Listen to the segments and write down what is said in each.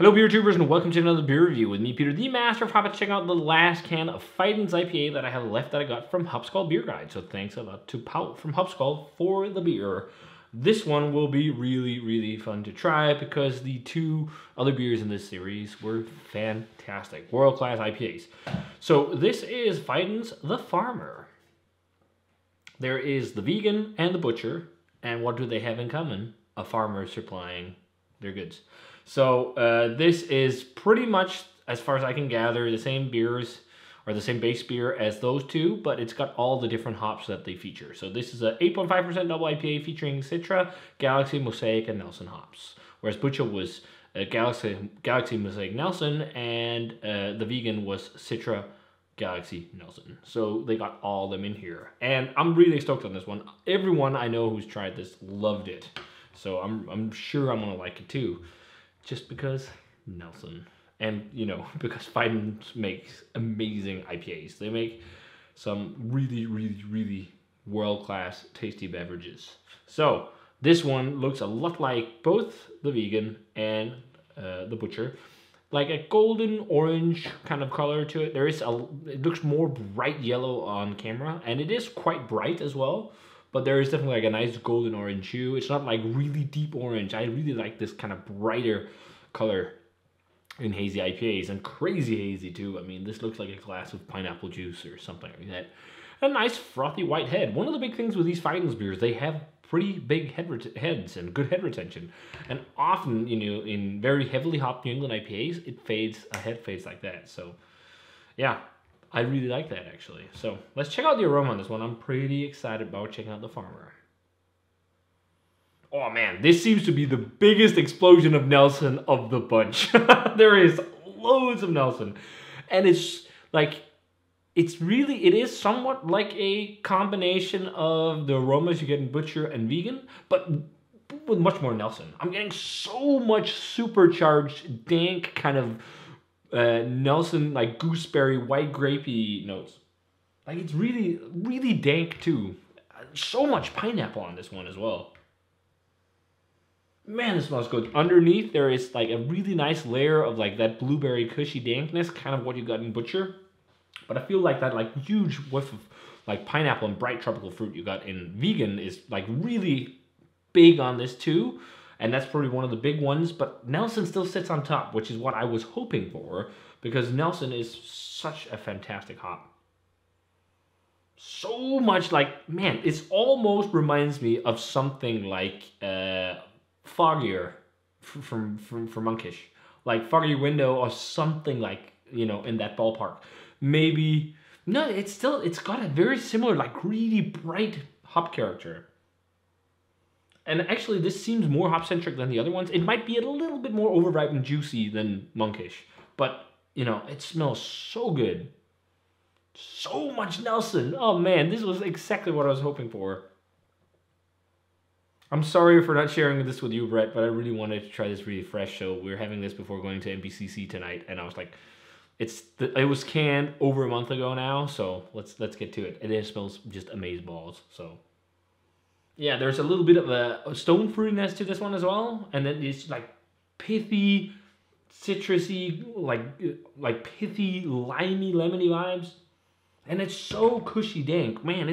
Hello beer tubers and welcome to another beer review with me, Peter, the master of hobbits. Check out the last can of Fidens IPA that I have left that I got from HopSkullBeerGuide. So thanks a lot to Paul from HopSkull for the beer. This one will be really fun to try because the two other beers in this series were fantastic. World-class IPAs. So this is Fidens the Farmer. There is the vegan and the butcher. And what do they have in common? A farmer supplying their goods. So this is pretty much, as far as I can gather, the same beers or the same base beer as those two, but it's got all the different hops that they feature. So this is a 8.5% double IPA featuring Citra, Galaxy, Mosaic, and Nelson hops. Whereas Butcher was Galaxy, Mosaic, Nelson, and the vegan was Citra, Galaxy, Nelson. So they got all of them in here. And I'm really stoked on this one. Everyone I know who's tried this loved it. So I'm sure I'm gonna like it too. Just because Nelson. And, you know, because Fidens makes amazing IPAs. They make some really world-class tasty beverages. So, this one looks a lot like both the vegan and the butcher. Like a golden orange kind of color to it. It looks more bright yellow on camera. And it is quite bright as well. But there is definitely like a nice golden orange hue. It's not like really deep orange. I really like this kind of brighter color in hazy IPAs, and crazy hazy too. I mean, this looks like a glass of pineapple juice or something like that. A nice frothy white head. One of the big things with these Fidens beers, they have pretty big heads and good head retention. And often, you know, in very heavily hopped New England IPAs, a head fades like that. So, yeah. I really like that, actually. So, let's check out the aroma on this one. I'm pretty excited about checking out the Farmer. Oh, man. This seems to be the biggest explosion of Nelson of the bunch. There is loads of Nelson. And it's, like, it is somewhat like a combination of the aromas you get in Butcher and Vegan, but with much more Nelson. I'm getting so much supercharged, dank kind of Nelson, like gooseberry, white grapey notes. Like it's really dank too. So much pineapple on this one as well. Man, this smells good. Underneath there is like a really nice layer of like that blueberry cushy dankness, kind of what you got in Butcher. But I feel like that like huge whiff of like pineapple and bright tropical fruit you got in Vegan is like really big on this too. And that's probably one of the big ones, but Nelson still sits on top, which is what I was hoping for, because Nelson is such a fantastic hop. So much like, man, it almost reminds me of something like Foggier from Monkish. Like Foggy Window or something like, you know, in that ballpark. Maybe, no, it's got a very similar, like really bright hop character. And actually, this seems more hop-centric than the other ones. It might be a little bit more overripe and juicy than Monkish. But, you know, it smells so good. So much Nelson. Oh, man, this was exactly what I was hoping for. I'm sorry for not sharing this with you, Brett, but I really wanted to try this really fresh. So we're having this before going to NBCC tonight. And I was like, it was canned over a month ago now. So let's get to it. It smells just amazeballs. So... yeah, there's a little bit of a stone fruitiness to this one as well. And then it's like pithy, citrusy, like pithy, limey, lemony vibes. And it's so cushy dank. Man,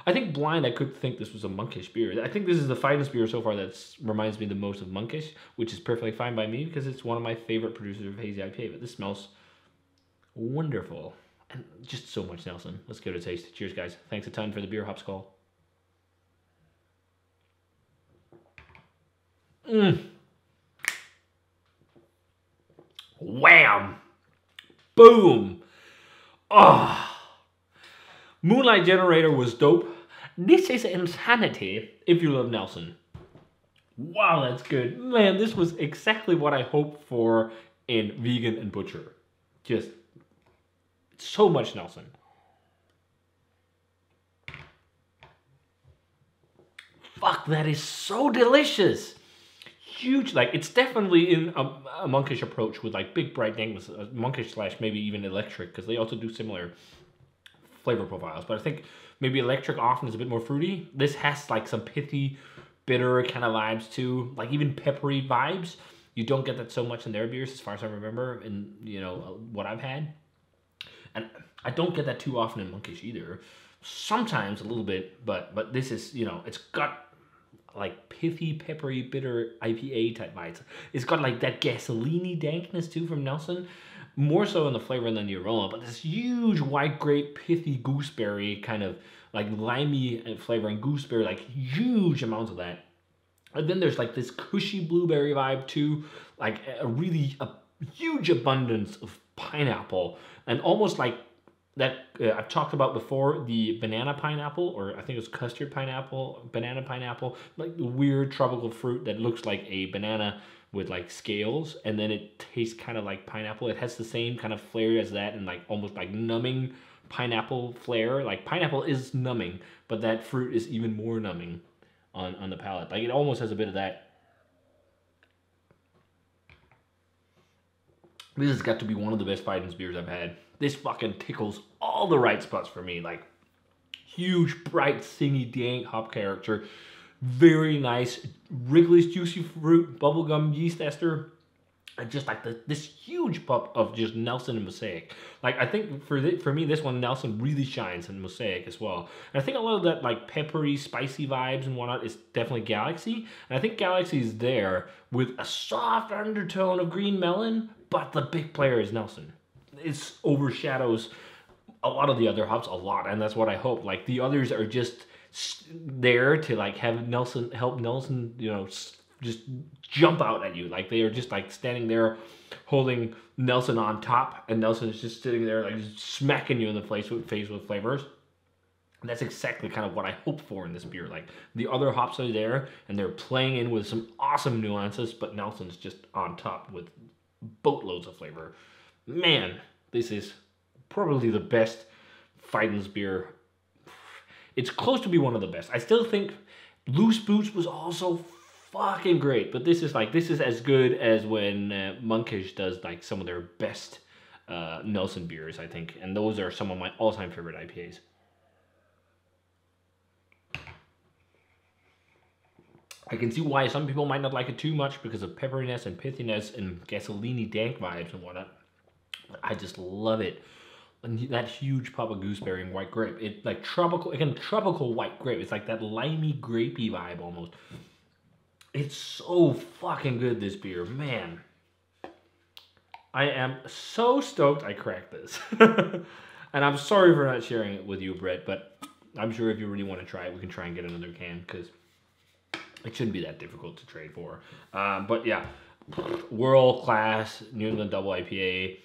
I think blind I could think this was a Monkish beer. I think this is the finest beer so far that reminds me the most of Monkish, which is perfectly fine by me because it's one of my favorite producers of hazy IPA. But this smells wonderful. And just so much Nelson. Let's give it a taste. Cheers, guys. Thanks a ton for the beer, HopSkull. Wham! Boom! Oh! Moonlight Generator was dope. This is insanity if you love Nelson. Wow, that's good. Man, this was exactly what I hoped for in Vegan and Butcher. Just so much Nelson. Fuck, that is so delicious. Huge, like it's definitely in a Monkish approach with like big bright dankness, Monkish / maybe even Electric, because they also do similar flavor profiles. But I think maybe Electric often is a bit more fruity. This has like some pithy, bitter kind of vibes too, like even peppery vibes. You don't get that so much in their beers, as far as I remember, in, you know, what I've had. And I don't get that too often in Monkish either. Sometimes a little bit, but this is, you know, it's got like pithy, peppery, bitter IPA type vibes. It's got like that gasoline-y dankness too from Nelson. More so in the flavor than the aroma, but this huge white grape, pithy gooseberry kind of like limey flavor and gooseberry, like huge amounts of that. And then there's like this cushy blueberry vibe too, like a huge abundance of pineapple, and almost like that I've talked about before, the banana pineapple, or I think it was custard pineapple, banana pineapple, like the weird tropical fruit that looks like a banana with like scales, and then it tastes kind of like pineapple. It has the same kind of flair as that, and like almost like numbing pineapple flair. Like pineapple is numbing, but that fruit is even more numbing on the palate. Like it almost has a bit of that. This has got to be one of the best Fidens beers I've had. This fucking tickles all the right spots for me. Like huge, bright, singy, dank hop character. Very nice Wrigley's juicy fruit, bubblegum yeast ester. And just like this huge pop of just Nelson and Mosaic. Like I think for me, this one, Nelson really shines in Mosaic as well. And I think a lot of that like peppery, spicy vibes and whatnot is definitely Galaxy. And I think Galaxy is there with a soft undertone of green melon, but the big player is Nelson. It overshadows a lot of the other hops a lot, and that's what I hope. Like the others are just there to like have Nelson, help Nelson, you know, just jump out at you. Like they are just like standing there holding Nelson on top, and Nelson is just sitting there like just smacking you in the face with flavors. And that's exactly kind of what I hope for in this beer. Like the other hops are there and they're playing in with some awesome nuances, but Nelson's just on top with boatloads of flavor. Man, this is probably the best Fidens beer. It's close to be one of the best. I still think Loose Boots was also fucking great, but this is as good as when Monkish does like some of their best Nelson beers, I think, and those are some of my all-time favorite IPAs. I can see why some people might not like it too much because of pepperiness and pithiness and gasoline-y dank vibes and whatnot. But I just love it. And that huge pop of gooseberry and white grape. It like tropical, again, tropical white grape. It's like that limey, grapey vibe almost. It's so fucking good, this beer, man. I am so stoked I cracked this. And I'm sorry for not sharing it with you, Brett, but I'm sure if you really want to try it, we can try and get another can, because it shouldn't be that difficult to trade for. But yeah, world-class New England Double IPA.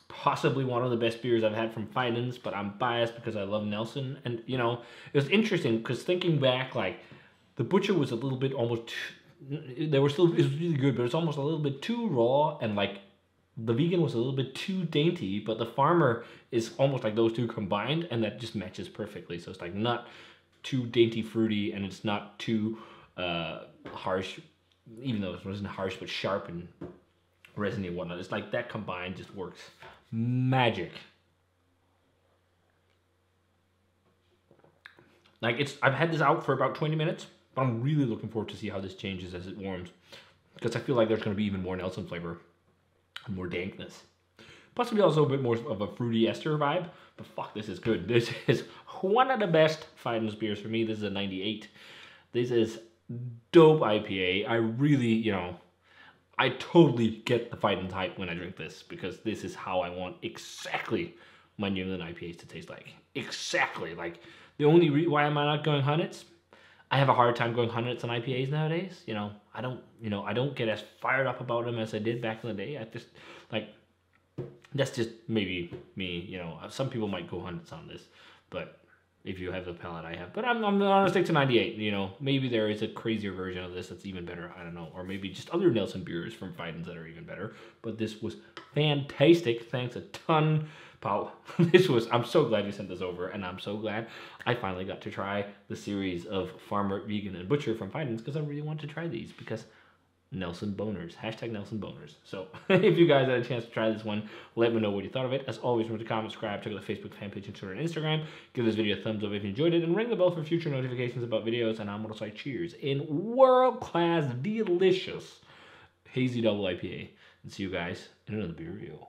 Possibly one of the best beers I've had from Fidens, but I'm biased because I love Nelson. And, you know, it was interesting because thinking back, like, the Butcher was a little bit almost... it was really good, but it's almost a little bit too raw, and, like, the Vegan was a little bit too dainty, but the Farmer is almost like those two combined, and that just matches perfectly. So it's, like, not too dainty fruity, and it's not too harsh, even though it wasn't harsh, but sharp and resiny and whatnot. It's like that combined just works magic. Like I've had this out for about 20 minutes, but I'm really looking forward to see how this changes as it warms, because I feel like there's going to be even more Nelson flavor and more dankness. Possibly also a bit more of a fruity ester vibe, but fuck, this is good. This is one of the best Fidens beers for me. This is a 98. This is dope IPA. I really, you know, I totally get the Fidens hype when I drink this, because this is how I want exactly my New England IPAs to taste like. Exactly. Like, the only why am I not going Hunnits? I have a hard time going Hunnits on IPAs nowadays. You know, I don't get as fired up about them as I did back in the day. I just, like, that's just maybe me, you know. Some people might go Hunnits on this, but if you have the palate I have. But I'm gonna stick to 98, you know. Maybe there is a crazier version of this that's even better, I don't know. Or maybe just other Nelson beers from Fidens that are even better. But this was fantastic. Thanks a ton, Paul. I'm so glad you sent this over, and I'm so glad I finally got to try the series of Farmer, Vegan, and Butcher from Fidens, because I really want to try these, because Nelson Boners. Hashtag Nelson Boners. So if you guys had a chance to try this one, let me know what you thought of it. As always, remember to comment, subscribe, check out the Facebook fan page, and Twitter and Instagram. Give this video a thumbs up if you enjoyed it, and ring the bell for future notifications about videos. And I'm going to say cheers in world-class, delicious hazy double IPA. And see you guys in another beer review.